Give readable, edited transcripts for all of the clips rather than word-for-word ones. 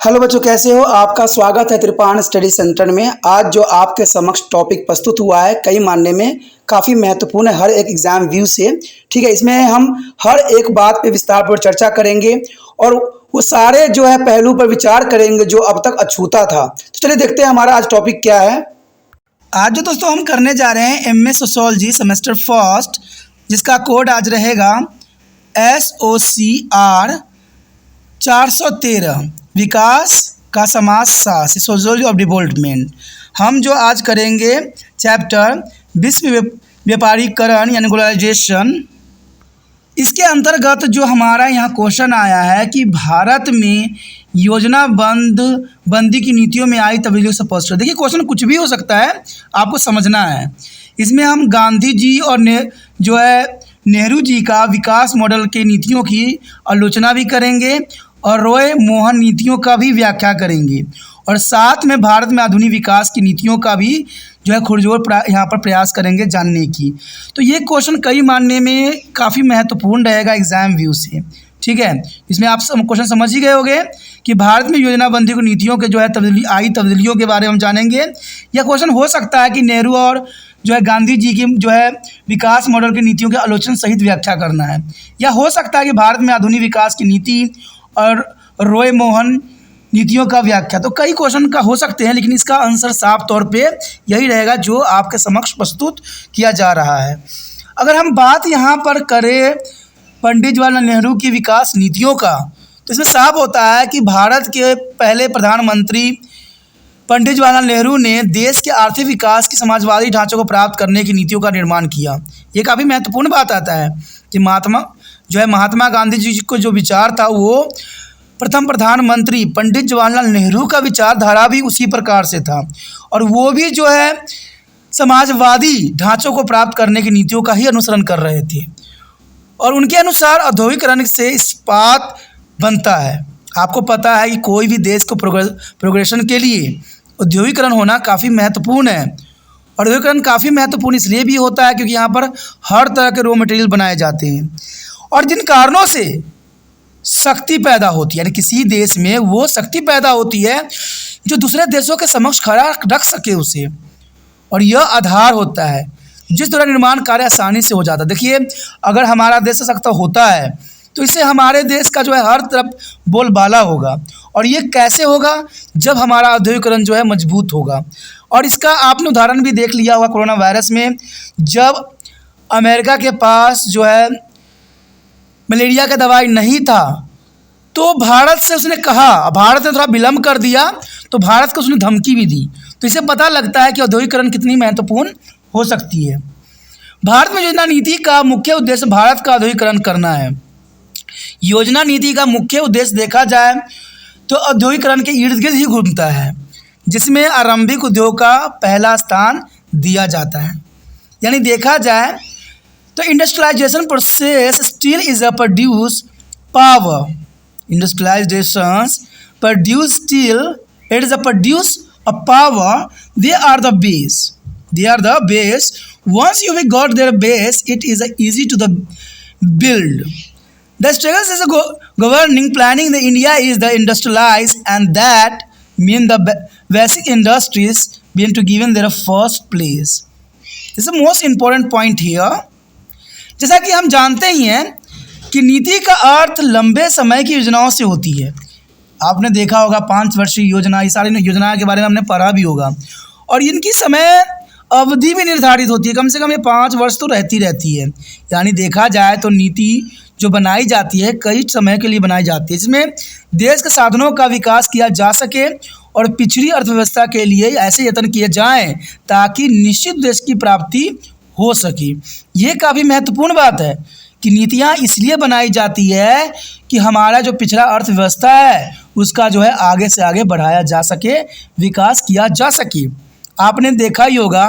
Hello बच्चों, कैसे हो? आपका स्वागत है त्रिपाण स्टडी सेंटर में। आज जो आपके समक्ष टॉपिक प्रस्तुत हुआ है कई मानने में काफ़ी महत्वपूर्ण है हर एक एग्जाम व्यू से। ठीक है, इसमें हम हर एक बात पे विस्तार पर चर्चा करेंगे और वो सारे जो है पहलू पर विचार करेंगे जो अब तक अछूता था। तो चलिए देखते हैं हमारा आज टॉपिक क्या है। आज जो दोस्तों हम करने जा रहे हैं एमए सोशियोलॉजी सेमेस्टर फर्स्ट, जिसका कोड आज रहेगा SOCR 413 विकास का समाजशास्त्र सोशियोलॉजी ऑफ डेवलपमेंट। हम जो आज करेंगे चैप्टर विश्व व्यापारीकरण यानी ग्लोबलाइजेशन। इसके अंतर्गत जो हमारा यहाँ क्वेश्चन आया है कि भारत में योजना बंदी की नीतियों में आई तब्दीलियों से स्पष्ट। देखिए क्वेश्चन कुछ भी हो सकता है, आपको समझना है। इसमें हम गांधी जी और नेहरू जी का विकास मॉडल के नीतियों की आलोचना भी करेंगे और रॉय मोहन नीतियों का भी व्याख्या करेंगे और साथ में भारत में आधुनिक विकास की नीतियों का भी जो है खुरजोर यहाँ पर प्रयास करेंगे जानने की। तो ये क्वेश्चन कई मानने में काफ़ी महत्वपूर्ण रहेगा एग्जाम व्यू से। ठीक है, इसमें आप क्वेश्चन समझ ही गए होंगे कि भारत में योजनाबंदी को नीतियों के जो है तब्दीलियों के बारे में हम जानेंगे। यह क्वेश्चन हो सकता है कि नेहरू और जो है गांधी जी की जो है विकास मॉडल की नीतियों के आलोचना सहित व्याख्या करना है, या हो सकता है कि भारत में आधुनिक विकास की नीति और रॉय मोहन नीतियों का व्याख्या। तो कई क्वेश्चन का हो सकते हैं, लेकिन इसका आंसर साफ तौर पे यही रहेगा जो आपके समक्ष प्रस्तुत किया जा रहा है। अगर हम बात यहाँ पर करें पंडित जवाहरलाल नेहरू की विकास नीतियों का, तो इसमें साफ होता है कि भारत के पहले प्रधानमंत्री पंडित जवाहरलाल नेहरू ने देश के आर्थिक विकास की समाजवादी ढांचे को प्राप्त करने की नीतियों का निर्माण किया। ये काफ़ी महत्वपूर्ण बात आता है कि महात्मा गांधी जी को जो विचार था वो प्रथम प्रधानमंत्री पंडित जवाहरलाल नेहरू का विचारधारा भी उसी प्रकार से था और वो भी जो है समाजवादी ढांचों को प्राप्त करने की नीतियों का ही अनुसरण कर रहे थे। और उनके अनुसार औद्योगिकरण से इस्पात बनता है। आपको पता है कि कोई भी देश को प्रोग्रेशन के लिए औद्योगिकरण होना काफ़ी महत्वपूर्ण है। औद्योगिकरण काफ़ी महत्वपूर्ण इसलिए भी होता है क्योंकि यहाँ पर हर तरह के रॉ मटेरियल बनाए जाते हैं और जिन कारणों से शक्ति पैदा होती है, यानी किसी देश में वो शक्ति पैदा होती है जो दूसरे देशों के समक्ष खड़ा रख सके उसे, और यह आधार होता है जिस द्वारा निर्माण कार्य आसानी से हो जाता है। देखिए अगर हमारा देश सशक्त होता है तो इससे हमारे देश का जो है हर तरफ बोलबाला होगा, और ये कैसे होगा? जब हमारा औद्योगिकरण जो है मजबूत होगा। और इसका आपने उदाहरण भी देख लिया होगा कोरोना वायरस में, जब अमेरिका के पास जो है मलेरिया का दवाई नहीं था तो भारत से उसने कहा, भारत ने थोड़ा विलम्ब कर दिया तो भारत को उसने धमकी भी दी। तो इससे पता लगता है कि औद्योगिकरण कितनी महत्वपूर्ण हो सकती है। भारत में योजना नीति का मुख्य उद्देश्य भारत का औद्योगिकरण करना है। योजना नीति का मुख्य उद्देश्य देखा जाए तो औद्योगिकरण के इर्द गिर्द ही घूमता है, जिसमें आरंभिक उद्योग का पहला स्थान दिया जाता है। यानी देखा जाए तो industrialisation process steel is a produce power. Industrialisation produce steel, it is a produce a power, they are the base, they are the base. Once you have got their base, it is easy to the build. The struggles is governing planning the India is the industrialized, and that mean the basic industries being to given their first place. This is the most important point here. जैसा कि हम जानते ही हैं कि नीति का अर्थ लंबे समय की योजनाओं से होती है। आपने देखा होगा 5 वर्षीय योजना, ये सारी योजनाओं के बारे में हमने पढ़ा भी होगा, और इनकी समय अवधि भी निर्धारित होती है। कम से कम ये 5 वर्ष तो रहती है। यानी देखा जाए तो नीति जो बनाई जाती है कई समय के लिए बनाई जाती है, जिसमें देश के साधनों का विकास किया जा सके और पिछड़ी अर्थव्यवस्था के लिए ऐसे यत्न किए जाएं ताकि निश्चित उद्देश्य की प्राप्ति हो सके। ये काफ़ी महत्वपूर्ण बात है कि नीतियाँ इसलिए बनाई जाती है कि हमारा जो पिछड़ा अर्थव्यवस्था है उसका जो है आगे से आगे बढ़ाया जा सके, विकास किया जा सके। आपने देखा ही होगा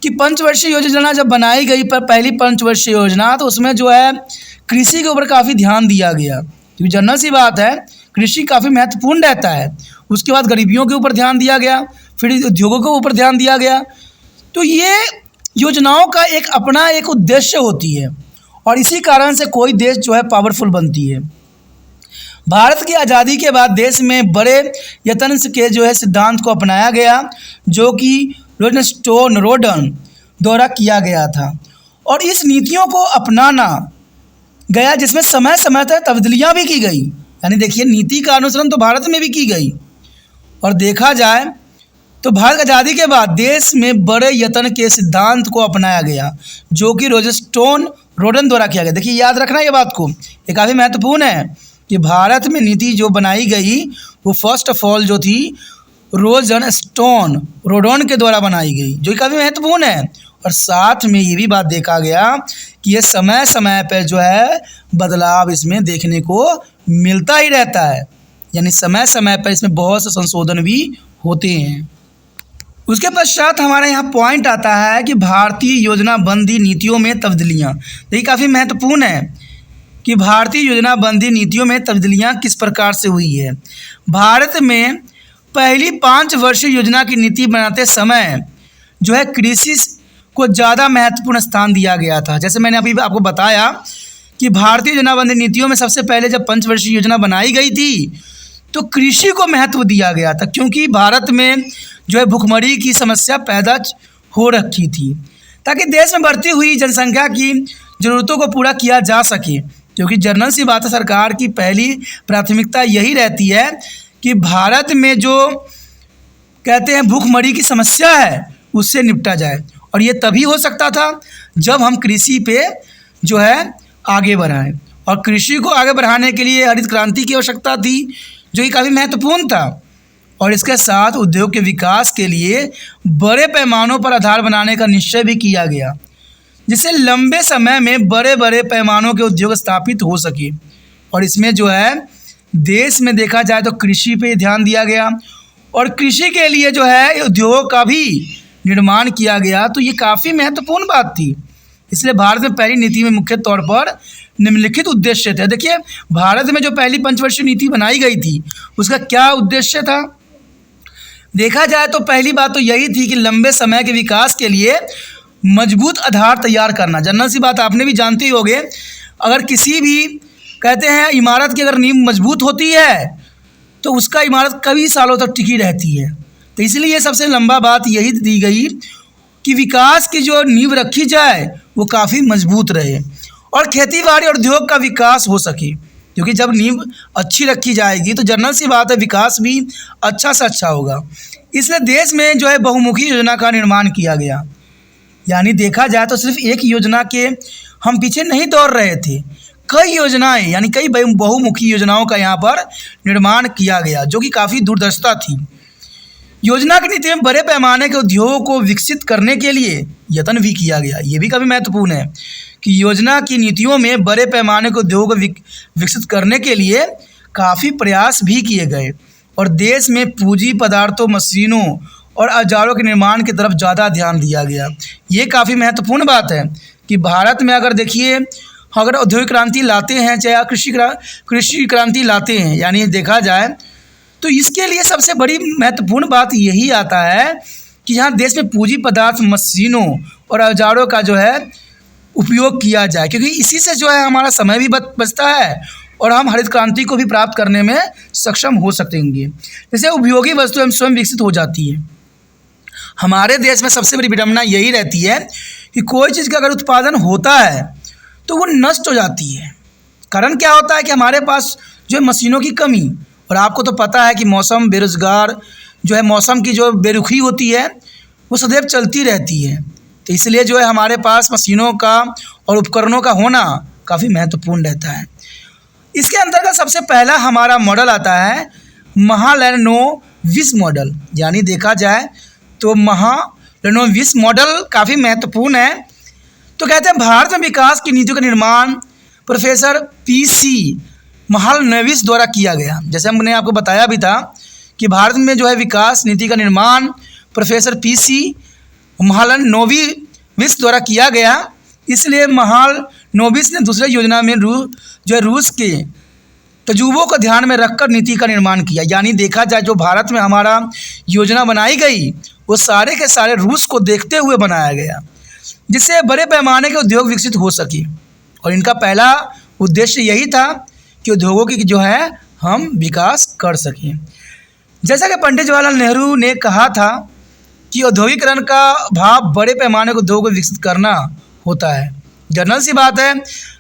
कि पंचवर्षीय योजना जब बनाई गई, पर पहली पंचवर्षीय योजना, तो उसमें जो है कृषि के ऊपर काफ़ी ध्यान दिया गया, क्योंकि जनरल सी बात है कृषि काफ़ी महत्वपूर्ण रहता है। उसके बाद गरीबियों के ऊपर ध्यान दिया गया, फिर उद्योगों के ऊपर ध्यान दिया गया। तो ये योजनाओं का अपना एक उद्देश्य होती है और इसी कारण से कोई देश जो है पावरफुल बनती है। भारत की आज़ादी के बाद देश में बड़े यत्न के जो है सिद्धांत को अपनाया गया, जो कि रोडन द्वारा किया गया था, और इस नीतियों को अपनाना गया जिसमें समय समय तक तब्दीलियाँ भी की गई। यानी देखिए, नीति का अनुसरण तो भारत में भी की गई। और देखा जाए तो भारत की आज़ादी के बाद देश में बड़े यत्न के सिद्धांत को अपनाया गया, जो कि रोडन द्वारा किया गया। देखिए, याद रखना ये बात को, ये काफ़ी महत्वपूर्ण है कि भारत में नीति जो बनाई गई वो फर्स्ट ऑफ ऑल जो थी रोडन के द्वारा बनाई गई, जो कि काफ़ी महत्वपूर्ण है। और साथ में ये भी बात देखा गया कि ये समय समय पर जो है बदलाव इसमें देखने को मिलता ही रहता है, यानी समय समय पर इसमें बहुत से संशोधन भी होते हैं। उसके पश्चात हमारे यहाँ पॉइंट आता है कि भारतीय योजनाबंदी नीतियों में तब्दीलियाँ। ये काफ़ी महत्वपूर्ण है कि भारतीय योजनाबंदी नीतियों में तब्दीलियाँ किस प्रकार से हुई है। भारत में पहली 5 वर्षीय योजना की नीति बनाते समय जो है कृषि को ज़्यादा महत्वपूर्ण स्थान दिया गया था। जैसे मैंने अभी आपको बताया कि भारतीय योजनाबंदी नीतियों में सबसे पहले जब 5 वर्षीय योजना बनाई गई थी तो कृषि को महत्व दिया गया था, क्योंकि भारत में जो है भुखमरी की समस्या पैदा हो रखी थी, ताकि देश में बढ़ती हुई जनसंख्या की ज़रूरतों को पूरा किया जा सके। क्योंकि जनरल सी बात है, सरकार की पहली प्राथमिकता यही रहती है कि भारत में जो कहते हैं भूखमरी की समस्या है उससे निपटा जाए, और ये तभी हो सकता था जब हम कृषि पे जो है आगे बढ़ाएं। और कृषि को आगे बढ़ाने के लिए हरित क्रांति की आवश्यकता थी, जो कि काफ़ी महत्वपूर्ण था। और इसके साथ उद्योग के विकास के लिए बड़े पैमानों पर आधार बनाने का निश्चय भी किया गया, जिससे लंबे समय में बड़े बड़े पैमानों के उद्योग स्थापित हो सके। और इसमें जो है देश में देखा जाए तो कृषि पे ध्यान दिया गया, और कृषि के लिए जो है उद्योगों का भी निर्माण किया गया। तो ये काफ़ी महत्वपूर्ण बात थी। इसलिए भारत में पहली नीति में मुख्य तौर पर निम्नलिखित उद्देश्य थे। देखिए, भारत में जो पहली 5 वर्षीय नीति बनाई गई थी उसका क्या उद्देश्य था। देखा जाए तो पहली बात तो यही थी कि लंबे समय के विकास के लिए मजबूत आधार तैयार करना। जनरल सी बात आपने भी जानते ही होंगे, अगर किसी भी कहते हैं इमारत की अगर नींव मजबूत होती है तो उसका इमारत कई सालों तक टिकी रहती है। तो इसलिए सबसे लंबा बात यही दी गई कि विकास की जो नींव रखी जाए वो काफ़ी मजबूत रहे और खेतीबाड़ी और उद्योग का विकास हो सके। क्योंकि जब नींव अच्छी रखी जाएगी तो जनरल सी बात है विकास भी अच्छा से अच्छा होगा। इसलिए देश में जो है बहुमुखी योजना का निर्माण किया गया। यानी देखा जाए तो सिर्फ एक योजना के हम पीछे नहीं दौड़ रहे थे, कई योजनाएं यानी कई बहुमुखी योजनाओं का यहाँ पर निर्माण किया गया, जो कि काफ़ी दूरदर्शिता थी। योजना की नीति में बड़े पैमाने के उद्योगों को विकसित करने के लिए यत्न भी किया गया। ये भी काफ़ी महत्वपूर्ण है कि योजना की नीतियों में बड़े पैमाने के उद्योगों को विकसित करने के लिए काफ़ी प्रयास भी किए गए और देश में पूंजी पदार्थों, मशीनों और औजारों के निर्माण की तरफ ज़्यादा ध्यान दिया गया। ये काफ़ी महत्वपूर्ण बात है कि भारत में अगर देखिए अगर औद्योगिक क्रांति लाते हैं चाहे कृषि क्रांति लाते हैं, यानी देखा जाए तो इसके लिए सबसे बड़ी महत्वपूर्ण बात यही आता है कि यहाँ देश में पूंजी पदार्थ, मशीनों और औजारों का जो है उपयोग किया जाए, क्योंकि इसी से जो है हमारा समय भी बचता है और हम हरित क्रांति को भी प्राप्त करने में सक्षम हो सकेंगे। जैसे उपयोगी वस्तुएं स्वयं विकसित हो जाती है। हमारे देश में सबसे बड़ी विडंबना यही रहती है कि कोई चीज़ का अगर उत्पादन होता है तो वो नष्ट हो जाती है। कारण क्या होता है कि हमारे पास जो है मशीनों की कमी, और आपको तो पता है कि मौसम, बेरोजगार जो है मौसम की जो बेरुखी होती है वो सदैव चलती रहती है। तो इसलिए जो है हमारे पास मशीनों का और उपकरणों का होना काफ़ी महत्वपूर्ण रहता है। इसके अंतर्गत सबसे पहला हमारा मॉडल आता है महालनोबिस मॉडल। यानी देखा जाए तो महालनोबिस मॉडल काफ़ी महत्वपूर्ण है। तो कहते हैं भारत में विकास की नीतियों का निर्माण प्रोफेसर पीसी महालनोबिस द्वारा किया गया। जैसे हमने आपको बताया भी था कि भारत में जो है विकास नीति का निर्माण प्रोफेसर पीसी महालनोबिस द्वारा किया गया। इसलिए महालनोबिस ने दूसरे योजना में रूस के तजुर्बों को ध्यान में रखकर नीति का निर्माण किया। यानी देखा जाए जो भारत में हमारा योजना बनाई गई वो सारे के सारे रूस को देखते हुए बनाया गया, जिससे बड़े पैमाने के उद्योग विकसित हो सके। और इनका पहला उद्देश्य यही था कि उद्योगों की जो है हम विकास कर सकें। जैसा कि पंडित जवाहरलाल नेहरू ने कहा था कि औद्योगिकरण का भाव बड़े पैमाने को उद्योग को विकसित करना होता है। जनरल सी बात है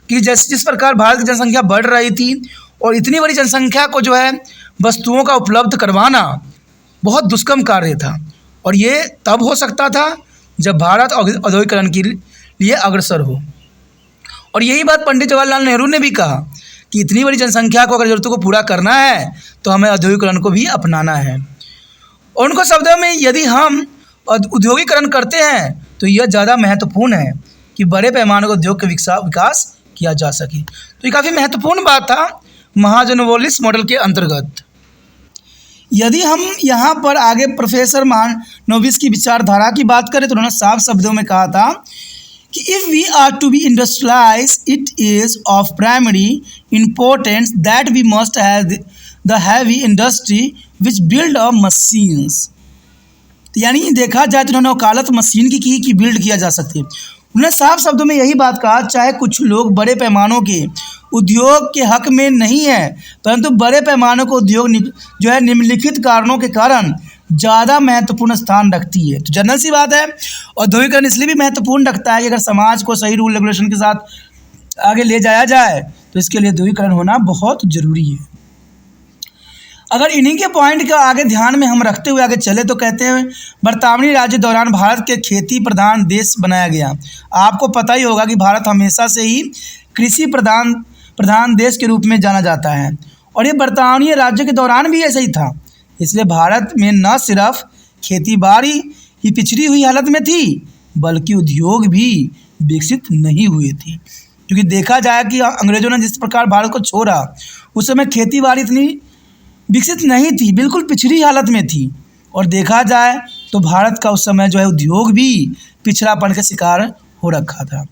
कि जिस प्रकार भारत की जनसंख्या बढ़ रही थी और इतनी बड़ी जनसंख्या को जो है वस्तुओं का उपलब्ध करवाना बहुत दुष्कर्म कार्य था, और ये तब हो सकता था जब भारत औद्योगिकरण के लिए अग्रसर हो। और यही बात पंडित जवाहरलाल नेहरू ने भी कहा कि इतनी बड़ी जनसंख्या को अगर ज़रूरतों को पूरा करना है तो हमें औद्योगिकरण को भी अपनाना है। और उनको शब्दों में यदि हम औद्योगिकरण करते हैं तो यह ज़्यादा महत्वपूर्ण है कि बड़े पैमाने को उद्योग का विकास किया जा सके। तो ये काफ़ी महत्वपूर्ण बात था महाजनोपोलिस मॉडल के अंतर्गत। यदि हम यहाँ पर आगे प्रोफेसर महालनोबिस की विचारधारा की बात करें तो उन्होंने साफ शब्दों में कहा था कि if we are to be industrialise it is of primary importance that we must have the heavy industry which build a machines. यानी देखा जाए तो उन्होंने वकालत मशीन की बिल्ड किया जा सकती है। उन्होंने साफ शब्दों में यही बात कहा, चाहे कुछ लोग बड़े पैमानों के उद्योग के हक में नहीं है, परंतु बड़े पैमानों को उद्योग जो है निम्नलिखित कारणों के कारण ज़्यादा महत्वपूर्ण स्थान रखती है। तो जनरल सी बात है, औद्योगिकरण इसलिए भी महत्वपूर्ण रखता है कि अगर समाज को सही रूल रेगुलेशन के साथ आगे ले जाया जाए तो इसके लिए औद्योगिकरण होना बहुत ज़रूरी है। अगर इन्हीं के पॉइंट का आगे ध्यान में हम रखते हुए आगे चले तो कहते हैं बर्तानवी राज्य दौरान भारत के खेती प्रधान देश बनाया गया। आपको पता ही होगा कि भारत हमेशा से ही कृषि प्रधान देश के रूप में जाना जाता है, और ये बर्तानवी राज्य के दौरान भी ऐसा ही था। इसलिए भारत में न सिर्फ खेती बाड़ी ही पिछड़ी हुई हालत में थी बल्कि उद्योग भी विकसित नहीं हुए थे। क्योंकि देखा जाए कि अंग्रेज़ों ने जिस प्रकार भारत को छोड़ा उस समय खेती बाड़ी इतनी विकसित नहीं थी, बिल्कुल पिछड़ी हालत में थी। और देखा जाए तो भारत का उस समय जो है उद्योग भी पिछड़ापन का शिकार हो रखा था।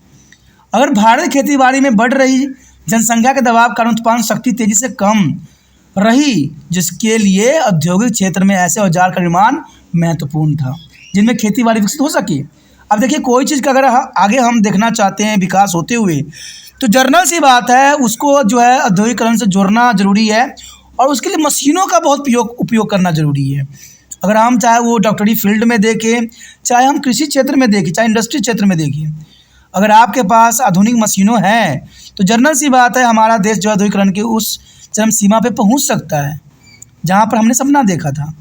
अगर भारत खेती बाड़ी में बढ़ रही जनसंख्या के दबाव कारण उत्पादन शक्ति तेज़ी से कम रही, जिसके लिए औद्योगिक क्षेत्र में ऐसे औजार का निर्माण महत्वपूर्ण था जिनमें खेती बाड़ी विकसित हो सके। अब देखिए, कोई चीज़ का अगर आगे हम देखना चाहते हैं विकास होते हुए तो जनरल सी बात है उसको जो है औद्योगिकरण से जोड़ना जरूरी है, और उसके लिए मशीनों का बहुत उपयोग करना ज़रूरी है। अगर हम चाहे वो डॉक्टरी फील्ड में देखें, चाहे हम कृषि क्षेत्र में देखें, चाहे इंडस्ट्री क्षेत्र में देखें, अगर आपके पास आधुनिक मशीनों हैं तो जनरल सी बात है हमारा देश जो औद्योगिकरण के उस चरम सीमा पे पहुंच सकता है जहां पर हमने सपना देखा था।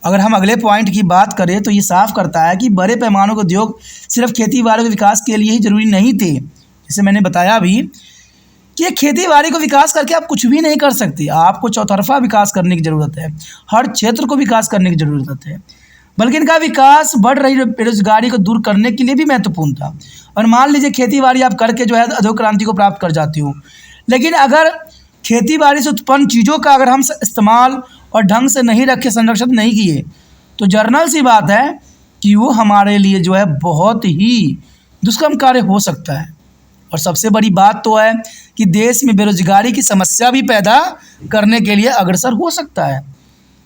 अगर हम अगले पॉइंट की बात करें तो ये साफ करता है कि बड़े पैमाने के उद्योग सिर्फ खेती बाड़ी के विकास के लिए ही ज़रूरी नहीं थे। जैसे मैंने बताया भी कि खेती बाड़ी को विकास करके आप कुछ भी नहीं कर सकते, आपको चौतरफा विकास करने की ज़रूरत है, हर क्षेत्र को विकास करने की ज़रूरत है, बल्कि इनका विकास बढ़ रही बेरोजगारी को दूर करने के लिए भी महत्वपूर्ण था। और मान लीजिए खेती बाड़ी आप करके जो है औद्योगिक क्रांति को प्राप्त कर जाती हो, लेकिन अगर खेती बाड़ी से उत्पन्न चीज़ों का अगर हम इस्तेमाल और ढंग से नहीं रखे, संरक्षित नहीं किए, तो जनरल सी बात है कि वो हमारे लिए जो है बहुत ही दुष्कर्म कार्य हो सकता है। और सबसे बड़ी बात तो है कि देश में बेरोजगारी की समस्या भी पैदा करने के लिए अग्रसर हो सकता है।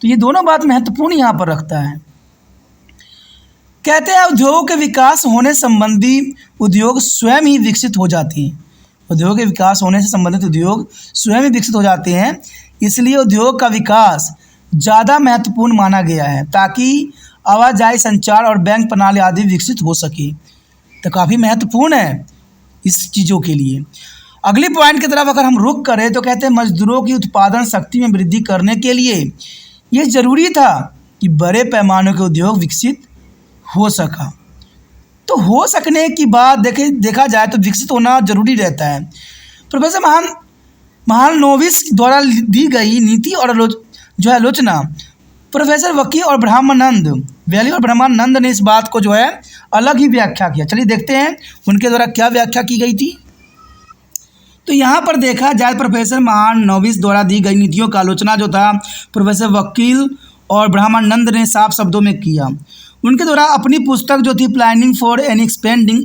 तो ये दोनों बात महत्वपूर्ण यहाँ पर रखता है। कहते हैं उद्योग के विकास होने संबंधी उद्योग स्वयं ही विकसित हो जाती हैं। उद्योग के विकास होने से संबंधित उद्योग स्वयं ही विकसित हो जाते हैं, इसलिए उद्योग का विकास ज़्यादा महत्वपूर्ण माना गया है ताकि आवाजाही, संचार और बैंक प्रणाली आदि विकसित हो सके। तो काफ़ी महत्वपूर्ण है इस चीज़ों के लिए। अगली पॉइंट की तरफ अगर हम रुख करें तो कहते हैं मजदूरों की उत्पादन शक्ति में वृद्धि करने के लिए ये ज़रूरी था कि बड़े पैमाने के उद्योग विकसित हो सका। तो हो सकने की बात देखा जाए तो विकसित होना जरूरी रहता है। प्रोफेसर महालनोबिस द्वारा दी गई नीति और जो है आलोचना प्रोफेसर वकी और ब्रह्मानंद ने इस बात को जो है अलग ही व्याख्या किया। चलिए देखते हैं उनके द्वारा क्या व्याख्या की गई थी। तो यहाँ पर देखा जाए प्रोफेसर महालनोबिस द्वारा दी गई नीतियों का आलोचना जो था प्रोफेसर वकील और ब्रह्मानंद ने साफ शब्दों में किया। उनके द्वारा अपनी पुस्तक जो थी planning for an expanding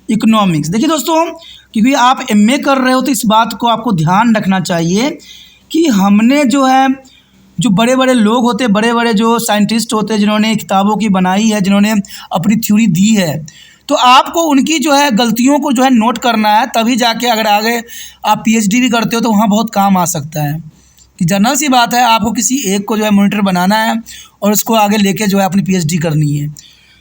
economics. देखिए दोस्तों, क्योंकि आप एमए कर रहे हो तो इस बात को आपको ध्यान रखना चाहिए कि हमने जो है जो बड़े बड़े लोग होते हैं, बड़े बड़े जो साइंटिस्ट होते हैं जिन्होंने किताबों की बनाई है, जिन्होंने अपनी थ्योरी दी है, तो आपको उनकी जो है गलतियों को जो है नोट करना है, तभी जाके अगर आगे आप पीएचडी भी करते हो तो वहाँ बहुत काम आ सकता है। कि जनरल सी बात है, आपको किसी एक को जो है मॉनिटर बनाना है और उसको आगे लेके जो है अपनी पीएचडी करनी है।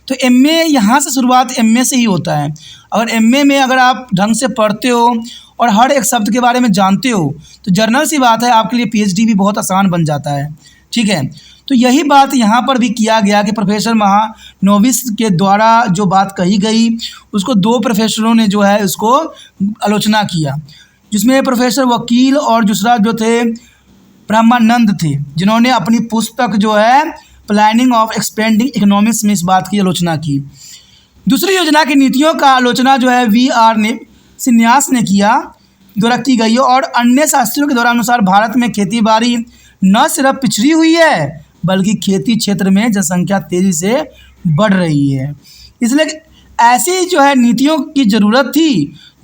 तो एमए यहाँ से शुरुआत एमए से ही होता है। अगर एमए में अगर आप ढंग से पढ़ते हो और हर एक शब्द के बारे में जानते हो तो जनरल सी बात है आपके लिए पीएचडी भी बहुत आसान बन जाता है। ठीक है, तो यही बात यहाँ पर भी किया गया कि प्रोफेसर महालनोबिस के द्वारा जो बात कही गई उसको 2 प्रोफेसरों ने जो है उसको आलोचना किया, जिसमें प्रोफेसर वकील और दूसरा जो थे ब्रह्मानंद थे, जिन्होंने अपनी पुस्तक जो है प्लानिंग ऑफ एक्सपेंडिंग इकोनॉमिक्स में इस बात की आलोचना की। दूसरी योजना की नीतियों का आलोचना जो है वी.आर. सिन्यास ने द्वारा की गई है और अन्य शास्त्रियों के द्वारा अनुसार भारत में खेती बाड़ी न सिर्फ पिछड़ी हुई है बल्कि खेती क्षेत्र में जनसंख्या तेज़ी से बढ़ रही है। इसलिए ऐसी जो है नीतियों की ज़रूरत थी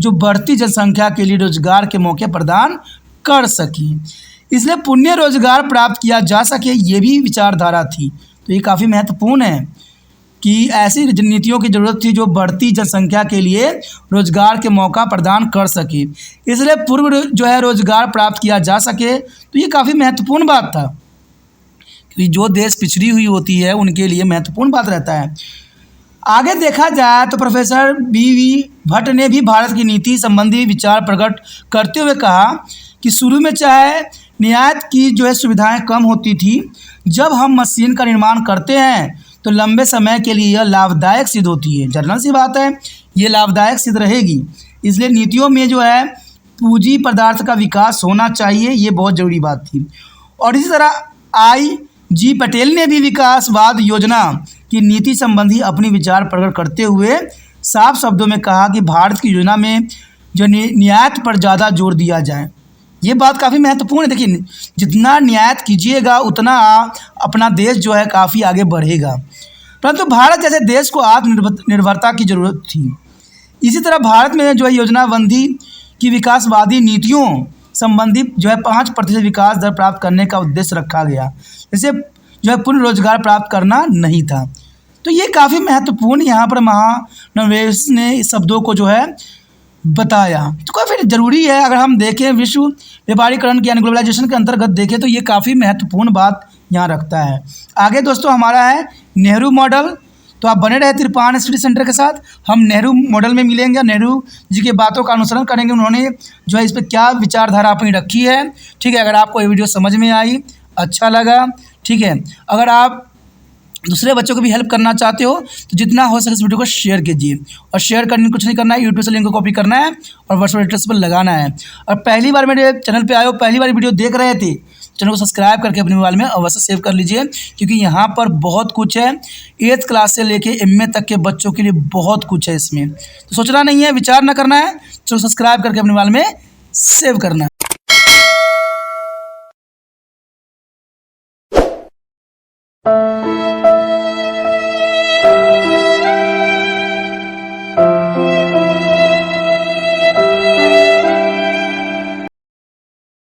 जो बढ़ती जनसंख्या के लिए रोजगार के मौके प्रदान कर सकी, इसलिए पुण्य रोजगार प्राप्त किया जा सके, ये भी विचारधारा थी। तो ये काफ़ी महत्वपूर्ण है कि ऐसी नीतियों की ज़रूरत थी जो बढ़ती जनसंख्या के लिए रोजगार के मौका प्रदान कर सके, इसलिए पूर्व जो है रोजगार प्राप्त किया जा सके। तो ये काफ़ी महत्वपूर्ण बात था कि जो देश पिछड़ी हुई होती है उनके लिए महत्वपूर्ण बात रहता है। आगे देखा जाए तो प्रोफेसर बी.वी. भट्ट ने भी भारत की नीति संबंधी विचार प्रकट करते हुए कहा कि शुरू में चाहे निर्यात की जो है सुविधाएं कम होती थी, जब हम मशीन का निर्माण करते हैं तो लंबे समय के लिए यह लाभदायक सिद्ध होती है। जनरल सी बात है, ये लाभदायक सिद्ध रहेगी, इसलिए नीतियों में जो है पूंजी पदार्थ का विकास होना चाहिए, ये बहुत ज़रूरी बात थी। और इसी तरह I.G. पटेल ने भी विकासवाद योजना की नीति संबंधी अपनी विचार प्रकट करते हुए साफ शब्दों में कहा कि भारत की योजना में जो निर्यात पर ज़्यादा जोर दिया जाए। ये बात काफ़ी महत्वपूर्ण है। देखिए, जितना निर्यात कीजिएगा उतना अपना देश जो है काफ़ी आगे बढ़ेगा, परंतु भारत जैसे देश को आत्मनिर्भरता की ज़रूरत थी। इसी तरह भारत में जो है योजनाबंदी की विकासवादी नीतियों संबंधी जो है 5% विकास दर प्राप्त करने का उद्देश्य रखा गया, जैसे जो है पूर्ण रोजगार प्राप्त करना नहीं था। तो ये काफ़ी महत्वपूर्ण यहाँ पर महालनोबिस ने इस शब्दों को जो है बताया। तो काफ़ी ज़रूरी है, अगर हम देखें विश्व व्यापारीकरण के यानी ग्लोबलाइजेशन के अंतर्गत देखें तो ये काफ़ी महत्वपूर्ण बात यहाँ रखता है। आगे दोस्तों हमारा है नेहरू मॉडल। तो आप बने रहे तिरपान स्टडी सेंटर के साथ। हम नेहरू मॉडल में मिलेंगे, नेहरू जी की बातों का अनुसरण करेंगे, उन्होंने जो है इस पर क्या विचारधारा अपनी रखी है। ठीक है, अगर आपको ये वीडियो समझ में आई, अच्छा लगा, ठीक है, अगर आप दूसरे बच्चों को भी हेल्प करना चाहते हो तो जितना हो सके इस वीडियो को शेयर कीजिए। और शेयर करने कुछ नहीं करना है, यूट्यूब से लिंक को कॉपी करना है और व्हाट्सएप एड्रेस पर लगाना है। और पहली बार मेरे चैनल पे आए हो, पहली बार वीडियो देख रहे थे, चैनल को सब्सक्राइब करके अपने मोबाइल में अवश्य सेव कर लीजिए, क्योंकि यहाँ पर बहुत कुछ है। 8th क्लास से लेके MA तक के बच्चों के लिए बहुत कुछ है इसमें। तो सोचना नहीं है, विचार ना करना है, चलो सब्सक्राइब करके अपने मोबाइल में सेव करना है।